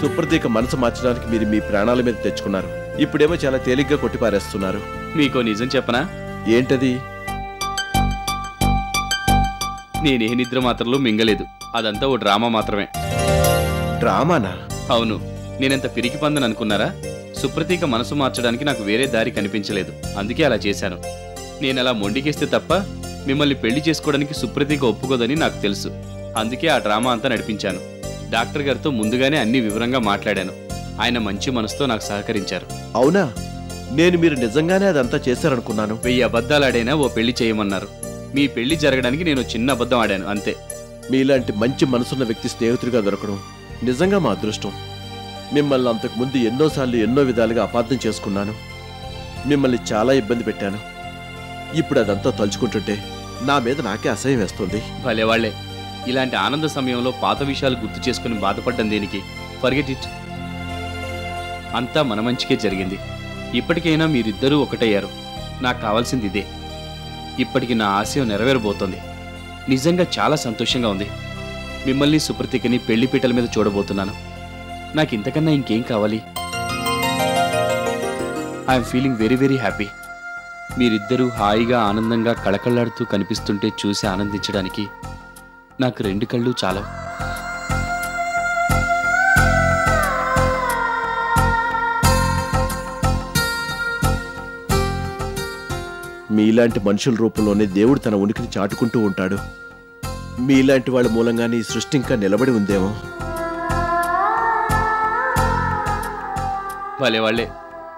సుప్రతీక మనసు మార్చడానికి మీరు మీ ప్రాణాల మీద తెచ్చుకున్నారు. ఇప్పుడేమో చాలా తేలిగ్గా కొట్టిపారేస్తున్నారు. మీకో నిజం చెప్పనా? ఏంటది? నేనే నిద్ర మాత్రలు మింగలేదు. అదంతా ఓ డ్రామా మాత్రమే. డ్రామానా? అవును. నేనెంత పిరికి పందని అనుకున్నారా? సుప్రతీక మనసు మార్చడానికి నాకు వేరే దారి కనిపించలేదు. అందుకే అలా చేశాను. నేనలా మొండికేస్తే తప్ప మిమ్మల్ని పెళ్లి చేసుకోవడానికి సుప్రతీక ఒప్పుకోదని నాకు తెలుసు. అందుకే ఆ డ్రామా అంతా నడిపించాను. డాక్టర్ గారితో ముందుగానే అన్ని వివరంగా మాట్లాడాను. ఆయన మంచి మనసుతో నాకు సహకరించారు. అవునా? నేను మీరు నిజంగానే అదంతా చేశారనుకున్నాను. 1000 అబద్ధాలాడైనా ఓ పెళ్లి చేయమన్నారు. మీ పెళ్లి జరగడానికి నేను చిన్న అబద్ధం ఆడాను అంతే. మీలాంటి మంచి మనసున్న వ్యక్తి స్నేహితుడిగా దొరకడం నిజంగా మా అదృష్టం. మిమ్మల్ని అంతకుముందు ఎన్నోసార్లు ఎన్నో విధాలుగా అపార్థం చేసుకున్నాను. మిమ్మల్ని చాలా ఇబ్బంది పెట్టాను. ఇప్పుడు అదంతా తలుచుకుంటుంటే నా మీద నాకే అసహ్యం వేస్తుంది. భలేవాళ్లే. ఇలాంటి ఆనంద సమయంలో పాత విషయాలు గుర్తు చేసుకుని బాధపడ్డం దేనికి? Forget it. అంతా మన మంచికే జరిగింది. ఇప్పటికైనా మీరిద్దరూ ఒకటయ్యారు. నాకు కావాల్సింది ఇదే. ఇప్పటికి నా ఆశయం నెరవేరబోతోంది. నిజంగా చాలా సంతోషంగా ఉంది. మిమ్మల్ని సుప్రతీకని పెళ్లిపీటల మీద చూడబోతున్నాను. నాకు ఇంతకన్నా ఇంకేం కావాలి? I'm feeling very very happy. మీరిద్దరూ హాయిగా ఆనందంగా కళకళలాడుతూ కనిపిస్తుంటే చూసి ఆనందించడానికి నాకు 2 కళ్ళు చాలవు. మీలాంటి మనుషుల రూపంలోనే దేవుడు తన ఉనికిని చాటుకుంటూ ఉంటాడు. మీలాంటి వాళ్ళ మూలంగానే ఈ సృష్టి ఇంకా నిలబడి ఉందేమో. భలేవాళ్లే.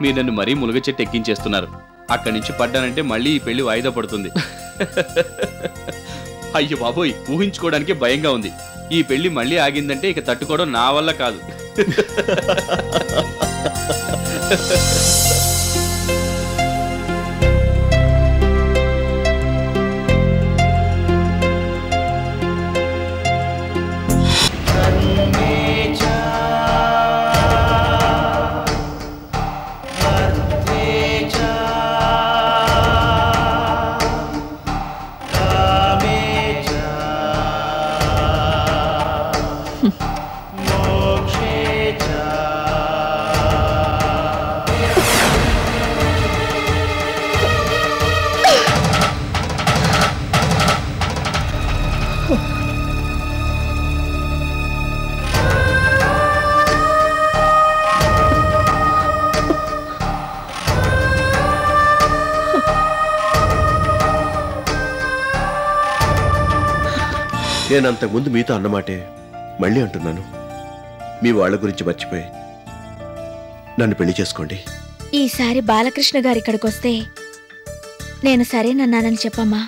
మీరు నన్ను మరీ ములుగ చెట్టు ఎక్కించేస్తున్నారు. అక్కడి నుంచి పడ్డానంటే మళ్ళీ ఈ పెళ్లి వాయిదా పడుతుంది. అయ్యో బాబోయ్, ఊహించుకోవడానికే భయంగా ఉంది. ఈ పెళ్లి మళ్ళీ ఆగిందంటే ఇక తట్టుకోవడం నా వల్ల కాదు. నేను అంతకుముందు మీతో అన్నమాటే మళ్ళీ అంటున్నాను. మీ వాళ్ళ గురించి మర్చిపోయి నన్ను పెళ్లి చేసుకోండి. ఈసారి బాలకృష్ణ గారి ఇక్కడికి వస్తే నేను సరేనన్నానని చెప్పమ్మా.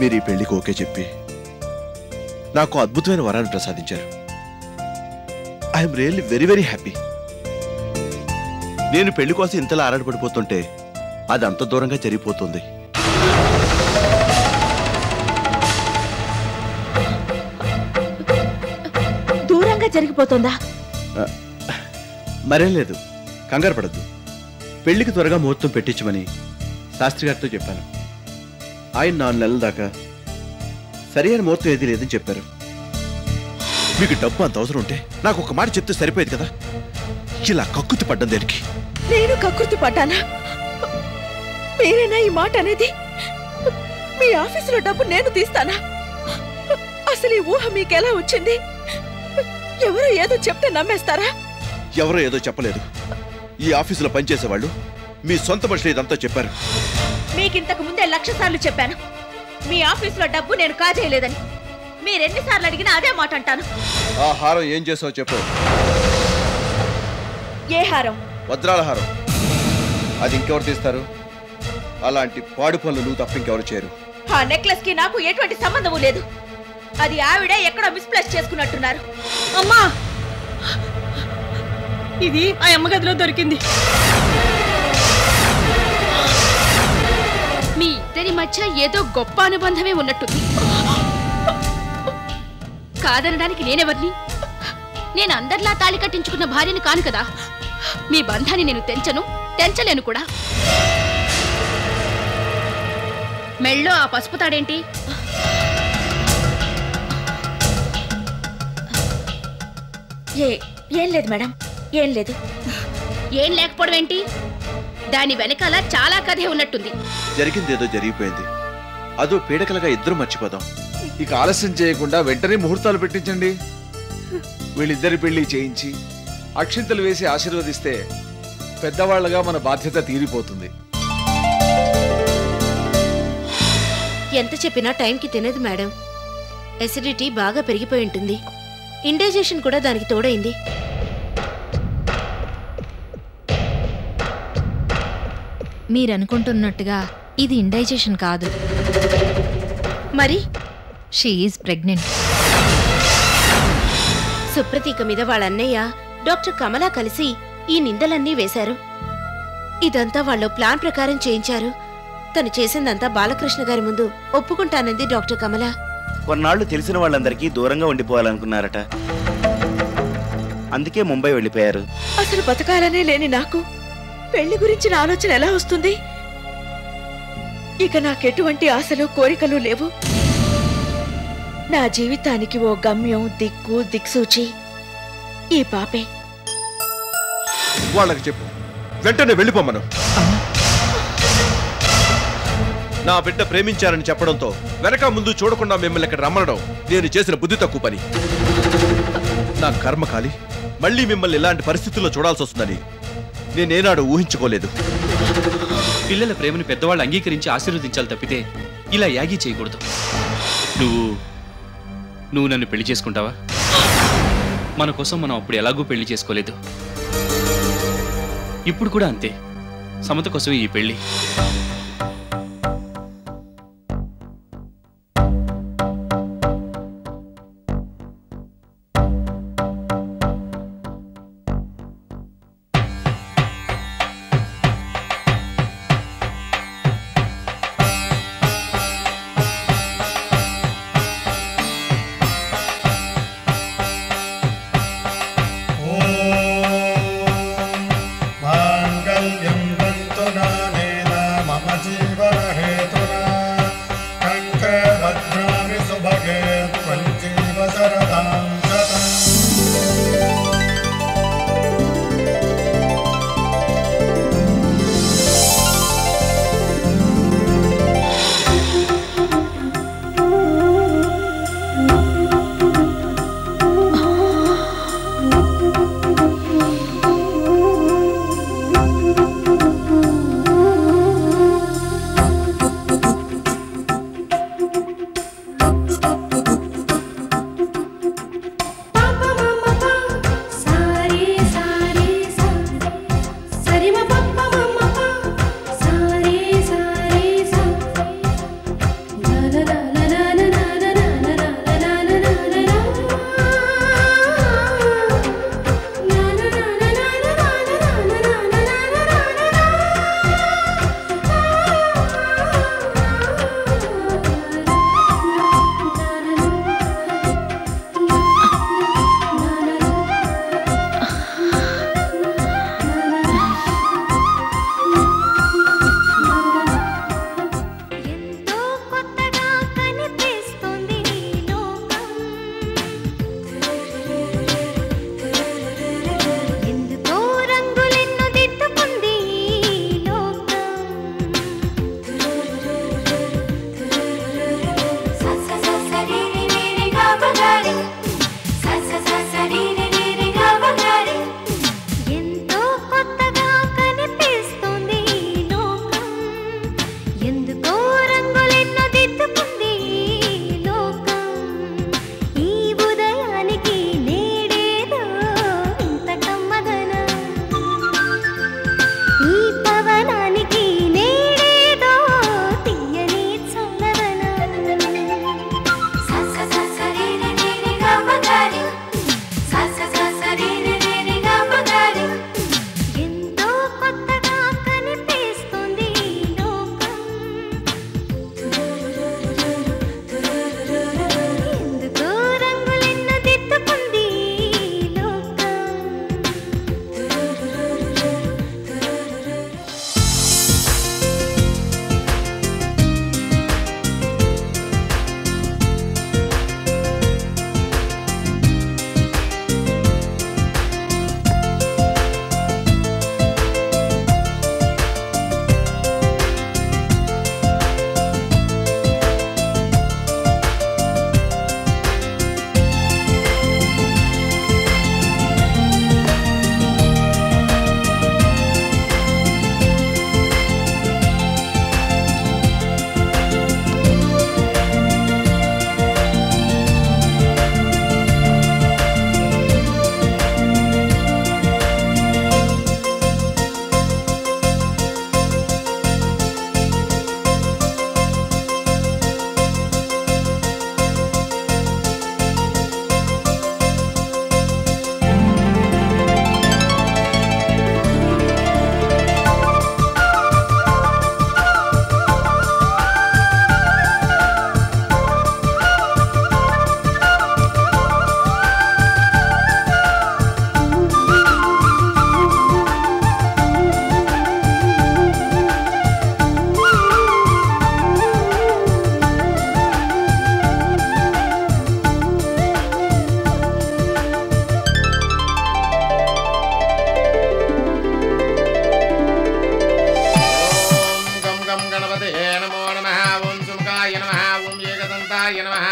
మీరు ఈ పెళ్లికి ఓకే చెప్పి నాకు అద్భుతమైన వరాన్ని ప్రసాదించారు. I'm really very very happy. నేను పెళ్లి కోసం ఇంతలా ఆరాటపడిపోతుంటే అది అంత దూరంగా జరిగిపోతుంది. దూరంగా జరిగిపోతుందా? మరేం లేదు, కంగారు పడద్దు. పెళ్లికి త్వరగా ముహూర్తం పెట్టించమని శాస్త్రి గారితో చెప్పాను. ఆయన 4 నెలల దాకా సరైన ముహూర్తం ఏది లేదని చెప్పారు. మీకు డబ్బు అంత అవసరం ఉంటే నాకు ఒక మాట చెప్తే సరిపోయేది కదా. ఇలా కక్కుర్తి పడ్డం దేనికి? నేను కక్కుర్తి పడ్డానా? మీరేనా ఈ మాట అనేది? మీ ఆఫీసులో డబ్బు నేను తీస్తానా? అసలు ఈ ఊహ మీకెలా వచ్చింది? ఎవరో ఏదో చెప్తే నమ్మేస్తారా? ఎవరో ఏదో చెప్పలేదు. ఈ ఆఫీసులో పనిచేసేవాళ్ళు మీ సొంత మనుషులు ఇదంతా చెప్పారు. మీకింతకు ముందే 1,00,000 సార్లు చెప్పాను మీ ఆఫీసులో డబ్బు నేను కాజేయలేదని. మీరెన్నిసార్లు అడిగినా అదే మాట అంటాను. ఆ హారం ఏం చేసావో చెప్పు. ఏ హారం? వజ్రాల హారం. అది ఇంకెవరు తీస్తారు? అలాంటి పాడు పనులు నువ్వు తప్ప ఇంకెవరు చేయరు. ఆ నెక్లెస్ కి నాకు ఎటువంటి సంబంధము లేదు. అది ఆవిడే ఎక్కడో మిస్ప్లేస్ చేసుకున్నట్టున్నారు. అమ్మా, ఇది ఆ అమ్మ గదిలో దొరికింది. మీ ఇద్దరి మధ్య ఏదో గొప్ప అనుబంధమే ఉన్నట్టుంది. కాదనడానికి నేనెవర్ని? నేను అందరిలా తాళి కట్టించుకున్న భార్యని కాను కదా. మీ బంధాన్ని నేను తెంచలేను కూడా. మెళ్ళో ఆ పసుపు తాడేంటి? ఏం లేదు మేడం, ఏం లేదు. ఏం లేకపోవడం ఏంటి? దాని వెనకాల చాలా కథే ఉన్నట్టుంది. జరిగిందేదో జరిగిపోయింది. అదో పీడకలుగా ఇద్దరు మర్చిపోదాం. ఇక ఆలస్యం చేయకుండా వెంటనే ముహూర్తాలు పెట్టించండి. వీళ్ళిద్దరి పెళ్లి చేయించి అక్షింతలు వేసి ఆశీర్వదిస్తే పెద్దవాళ్లగా మన బాధ్యత తీరిపోతుంది. ఎంత చెప్పినా టైంకి తినదు మేడం. ఎసిడిటీ బాగా పెరిగిపోయి ఉంటుంది. ఇండైజెషన్ కూడా దానికి తోడైంది. మీరనుకుంటున్నట్టుగా ఇది ఇండైజెషన్ కాదు. మరి షీ ఈజ్ ప్రెగ్నెంట్. సుప్రతీక మీద వాళ్ళ అన్నయ్య డాక్టర్ కమలా కలిసి ఈ నిందలన్నీ వేశారు. ఇదంతా వాళ్ళు ప్లాన్ ప్రకారం చేయించారు. తను చేసిందంతా బాలకృష్ణ గారి ముందు ఒప్పుకుంటానంది డాక్టర్ కమల. కొన్నాళ్లు తెలిసిన వాళ్ళందరికీ దూరంగా ఉండిపోవాలనుకున్నారట. అందుకే ముంబై వెళ్ళిపోయారు. అసలు బతకాలనే లేని నాకు పెళ్లి గురించిన ఆలోచన ఎలా వస్తుంది? ఇక నాకెటువంటి ఆశలు కోరికలు లేవు. నా జీవితానికి ఓ గమ్యం, దిక్కు, దిక్సూచి ఈ పాపే. వాళ్ళకి చెప్పు, వెంటనే వెళ్ళిపోమను. నా బిడ్డ ప్రేమించారని చెప్పడంతో వెనక ముందు చూడకుండా మిమ్మల్ని ఇక్కడ రమ్మనడం నేను చేసిన బుద్ధి తక్కువ పని. నా కర్మకాలి మళ్ళీ మిమ్మల్ని ఇలాంటి పరిస్థితుల్లో చూడాల్సి వస్తుందని నేనేనాడు ఊహించుకోలేదు. పిల్లల ప్రేమని పెద్దవాళ్ళు అంగీకరించి ఆశీర్వదించాలి తప్పితే ఇలా యాగి చేయకూడదు. నువ్వు నన్ను పెళ్లి చేసుకుంటావా? మన కోసం మనం అప్పుడు ఎలాగూ పెళ్లి చేసుకోలేదు. ఇప్పుడు కూడా అంతే. సమత కోసమే ఈ పెళ్లి. మాంగళ్యం తంతునానేన మమ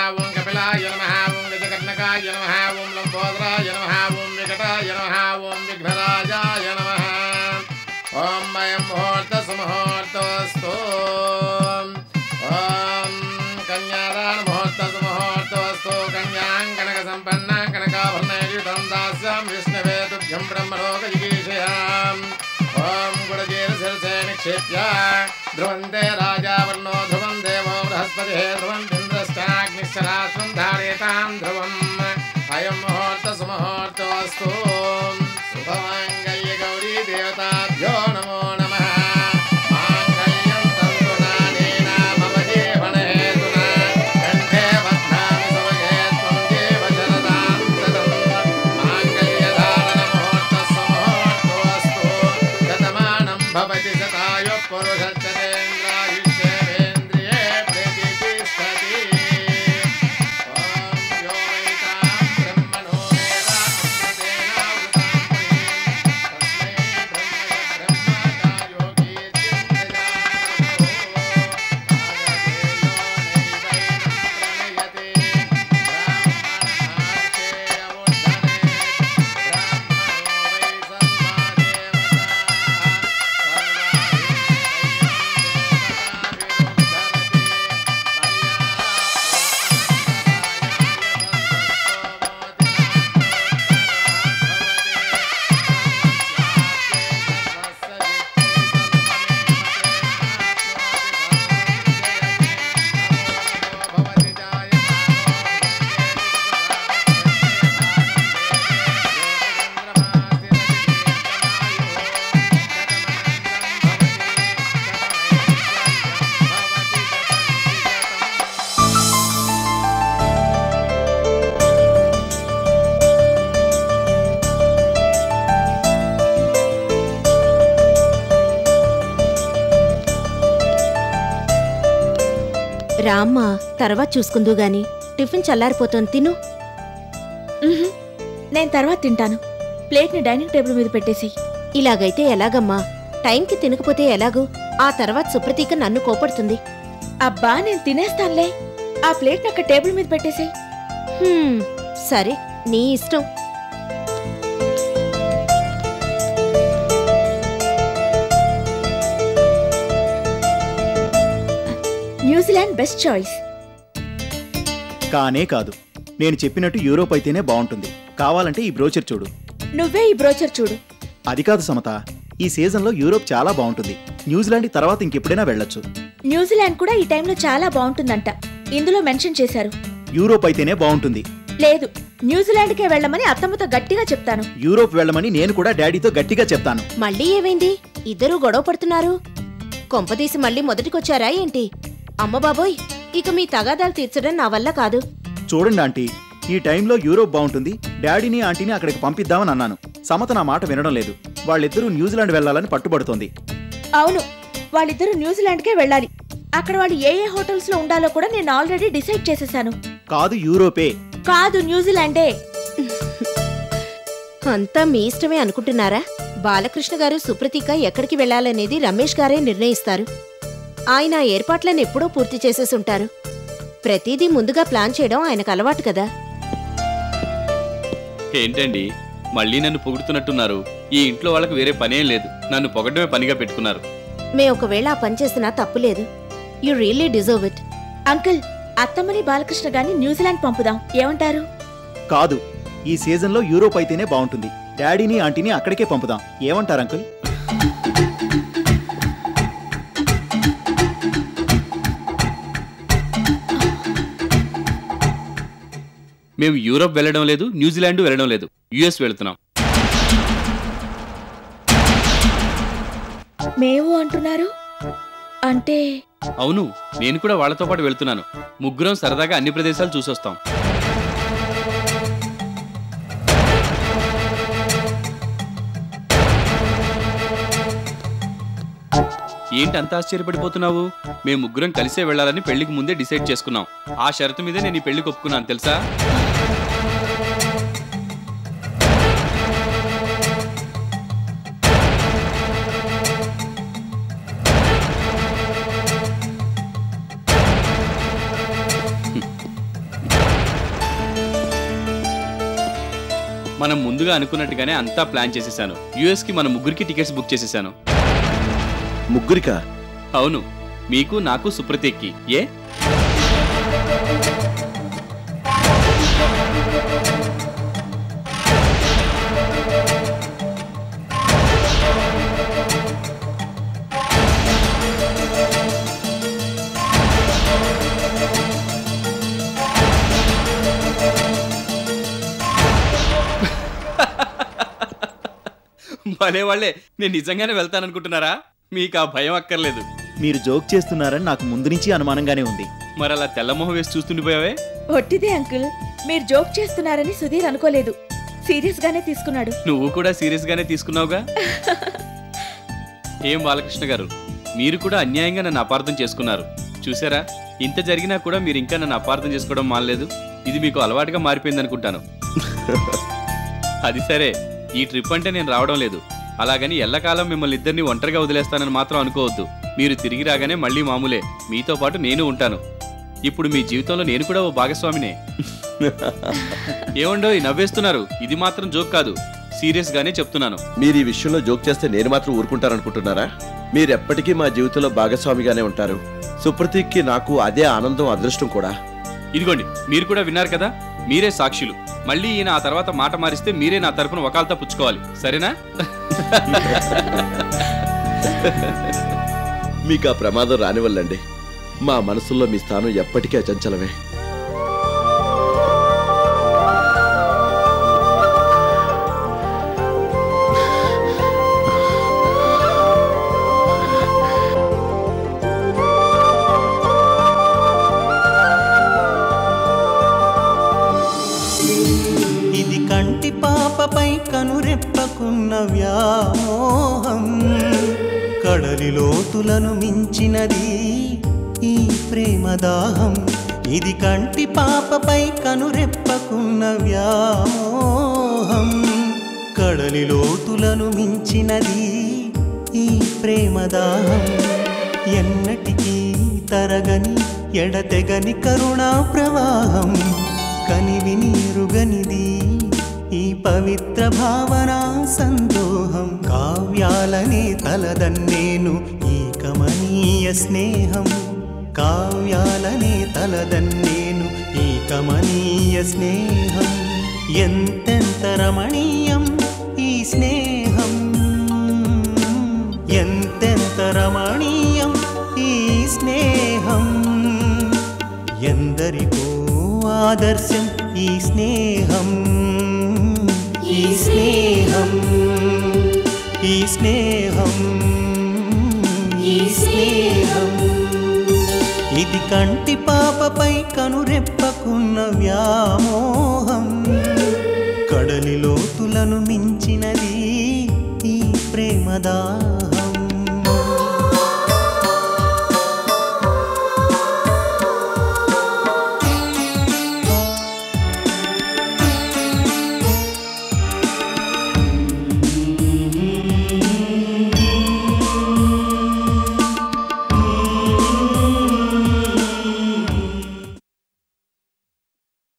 ఓం కపిలాయ నమః ఓం గజకర్ణకాయ నమః ఓం లంబోదరాయ నమః ఓం వికటాయ నమః ఓం విఘ్నరాజాయ నమః ఓం అయం ముహూర్త సుముహూర్తోస్తు ఓం కన్యాదాన ముహూర్త సుముహూర్తోస్తు కన్యాం కనక సంపన్న కనకాభరణయుతం దాస్యాం విష్ణవే తుభ్యం బ్రహ్మలోకజిగీషయాం ఓం గుడజీర శిరసే నిక్షేప్య ధ్రువంతే రాజావర్ణో ధ్రువం దేవో బృహస్పతి ధ్రువం ఇంద్రశ్చాగ్నిశ్చరాశ్వం ధారేతాం ధ్రువం అయం ముహూర్త సుముహూర్తోస్తు శుభమాంగళ్య గౌరీ దేవతాభ్యో నమో నమః మాంగళ్యం తంతునానేన మమ జీవనహేతునా కంఠే బధ్నామి సుభగే త్వం జీవ శరదాం శతం మాంగళ్యధారణ ముహూర్త సుముహూర్తోస్తు శతమానం భవతి శతాయు పురుషశ్చతేంద్రాయుష్యేంద్రియే ప్రతిష్టతి ఓం యో వైతాం బ్రహ్మణో వేద అమృతేనావృతాం పురీం రామ్మ తర్వాత చూసుకుందు గాని టిఫిన్ చల్లారిపోతుంది తిను. నేను తర్వాత తింటాను. ప్లేట్ని డైనింగ్ టేబుల్ మీద పెట్టేసి. ఇలాగైతే ఎలాగమ్మా? టైంకి తినకపోతే ఎలాగూ? ఆ తర్వాత సుప్రతీక నన్ను కోపడుతుంది. అబ్బా నేను తినేస్తానులే. ఆ ప్లేట్ అక్కడ టేబుల్ మీద పెట్టేసి. సరే నీ ఇష్టం. New Zealand best choice. కానే కాదు, నేను చెప్పినట్టు యూరోప్ అయితేనే బాగుంటుంది. కావాలంటే ఈ బ్రోచర్ చూడు. నువ్వే ఈ బ్రోచర్ చూడు. అది కాదు సమత, ఈ సీజన్లో యూరోప్ చాలా బాగుంటుంది. న్యూజిలాండ్ తర్వాత ఇంకెప్పుడైనా వెళ్ళొచ్చు. న్యూజిలాండ్ కూడా ఈ టైంలో చాలా బాగుంటుందంట. ఇందులో మెన్షన్ చేశారు. యూరోప్ అయితేనే బాగుంటుంది. లేదు, న్యూజిలాండ్కే వెళ్ళమని అత్తమ్మతో గట్టిగా చెప్తాను. యూరోప్ వెళ్ళమని నేను కూడా డాడీతో గట్టిగా చెప్తాను. మళ్ళీ ఏమైంది? ఇద్దరూ గొడవ పడుతున్నారు. కొంపదీసి మళ్ళీ మొదటికొచ్చారా ఏంటి? అమ్మ బాబోయ్, ఇక మీ తగాదాలు తీర్చడం నా వల్ల కాదు. చూడండి ఆంటీ, ఈ టైంలో యూరోప్ బాగుంటుంది. డాడీని ఆంటీని అక్కడికి పంపిద్దామని అన్నాను. సమత నా మాట వినడం లేదు. వాళ్ళిద్దరూ న్యూజిలాండ్ వెళ్లాలని పట్టుబడుతోంది. అవును, వాళ్ళిద్దరూ న్యూజిలాండ్కే వెళ్ళాలి. అక్కడ వాళ్ళు ఏ ఏ హోటల్స్ లో ఉండాలో కూడా నేను ఆల్రెడీ డిసైడ్ చేసేసాను. కాదు యూరోపే. కాదు న్యూజిలాండే. అంతా మీ ఇష్టమే అనుకుంటున్నారా? బాలకృష్ణ గారు సుప్రతీక ఎక్కడికి వెళ్లాలనేది రమేష్ గారే నిర్ణయిస్తారు. ఆయన ఏర్పాట్లను ఎప్పుడో పూర్తి చేసేసుంటారు. ప్రతిదీ ముందుగా ప్లాన్ చేయడం ఆయనకు అలవాటు కదా. ఏంటండి మళ్ళీ నన్ను పొగుడుతున్నట్టున్నారు? ఈ ఇంట్లో వాళ్ళకి వేరే పనేం లేదు, నన్ను పొగడమే పనిగా పెట్టుకున్నారు. మే ఒకవేళ ఆ పని చేసినా తప్పులేదు. You really deserve it. Uncle, అత్తమ్మని బాలకృష్ణ గాని న్యూజిలాండ్ పంపుదాం, ఏమంటారు? కాదు, ఈ సీజన్లో యూరోప్ అయితేనే బాగుంటుంది. డాడీని ఆంటీని అక్కడికే పంపుదాం, ఏమంటారు అంకుల్? మేము యూరోప్ వెళ్ళడం లేదు, న్యూజిలాండ్ వెళ్ళడం లేదు, యుఎస్ వెళుతున్నాం. మేము అంటున్నారు అంటే? అవును, నేను కూడా వాళ్ళతో పాటు వెళ్తున్నాను. ముగ్గురం సరదాగా అన్ని ప్రదేశాలు చూసొస్తాం. ఏంటి అంత ఆశ్చర్యపడిపోతున్నావు? మేము ముగ్గురం కలిసే వెళ్లాలని పెళ్లికి ముందే డిసైడ్ చేసుకున్నాం. ఆ షరతు మీదే నేను ఈ పెళ్లికి ఒప్పుకున్నాను, తెలుసా? మనం ముందుగా అనుకున్నట్టుగానే అంతా ప్లాన్ చేసేసాను. యుఎస్ కి మన ముగ్గురికి టికెట్స్ బుక్ చేసేసాను. ముగ్గురికా? అవును, మీకు, నాకు, సుప్రతీక్కి. ఏ భలే వాళ్ళే. నేను నిజంగానే వెళ్తాననుకుంటున్నారా? మీకు ఆ భయం అక్కర్లేదు. మీరు జోక్ చేస్తున్నారని నాకు ముందు నుంచి అనుమానంగానే ఉంది. మరి అలా తెల్లమొహం వేసి చూస్తుండిపోయావే? ఒట్టిదే అంకుల్, మీరు జోక్ చేస్తున్నారని సుధీర్ అనుకోలేదు, సీరియస్ గానే తీసుకున్నాడు. నువ్వు కూడా సీరియస్ గానే తీసుకున్నావుగా. ఏం బాలకృష్ణ గారు, మీరు కూడా అన్యాయంగా నన్ను అపార్థం చేసుకున్నారు. చూసారా, ఇంత జరిగినా కూడా మీరు ఇంకా నన్ను అపార్థం చేసుకోవడం మానలేదు. ఇది మీకు అలవాటుగా మారిపోయింది అనుకుంటాను. అది సరే, ఈ ట్రిప్ అంటే నేను రావడం లేదు. అలాగని ఎల్లకాలం మిమ్మల్ని ఇద్దరిని ఒంటరిగా వదిలేస్తానని మాత్రం అనుకోవద్దు. మీరు తిరిగి రాగానే మళ్ళీ మామూలే, మీతో పాటు నేను ఉంటాను. ఇప్పుడు మీ జీవితంలో నేను కూడా ఓ భాగస్వామినే. ఏమండో నవ్వేస్తున్నారు? ఇది మాత్రం జోక్ కాదు, సీరియస్ గానే చెప్తున్నాను. మీరు ఈ విషయంలో జోక్ చేస్తే నేను మాత్రం ఊరుకుంటారనుకుంటున్నారా? మీరెప్పటికీ మా జీవితంలో భాగస్వామిగానే ఉంటారు. సుప్రతీక్కి నాకు అదే ఆనందం, అదృష్టం కూడా. ఇదిగోండి, మీరు కూడా విన్నారు కదా, మీరే సాక్షులు. మళ్ళీ ఈయన ఆ తర్వాత మాట మారిస్తే మీరే నా తరపున వకాల్తా పుచ్చుకోవాలి, సరేనా? మీకు ఆ ప్రమాదం రానివ్వండి. మా మనసుల్లో మీ స్థానం ఎప్పటికీ అచంచలమే. ఇది కంటి పాపపై కనురెప్పకున్న వ్యామోహం, కడలి లోతులను మించినది ఈ ప్రేమదాహం. ఇది కంటి పాపపై కనురెప్పకున్న వ్యామోహం, కడలి లోతులను మించినది ఈ ప్రేమదాహం. ఎన్నటికీ తరగని ఎడతెగని కరుణా ప్రవాహం, కనివిని ఎరుగనిది ఈ పవిత్ర భావన సందోహం. కావ్యాలనే తలదన్నేను ఈ కమనీయ స్నేహం, కావ్యాలనే తలదన్నేను ఈ కమనీయ స్నేహం. ఎంతెంత రమణీయం ఈ స్నేహం, ఎంతెంత రమణీయం ఈ స్నేహం. ఎందరికో ఆదర్శం ఈ స్నేహం, ఈ స్నేహం, ఈ స్నేహం, ఈ స్నేహం. ఇది కంటి పాపపై కనురెప్పకున్న వ్యామోహం, కడలి లోతులను మించినది ఈ ప్రేమదాహం.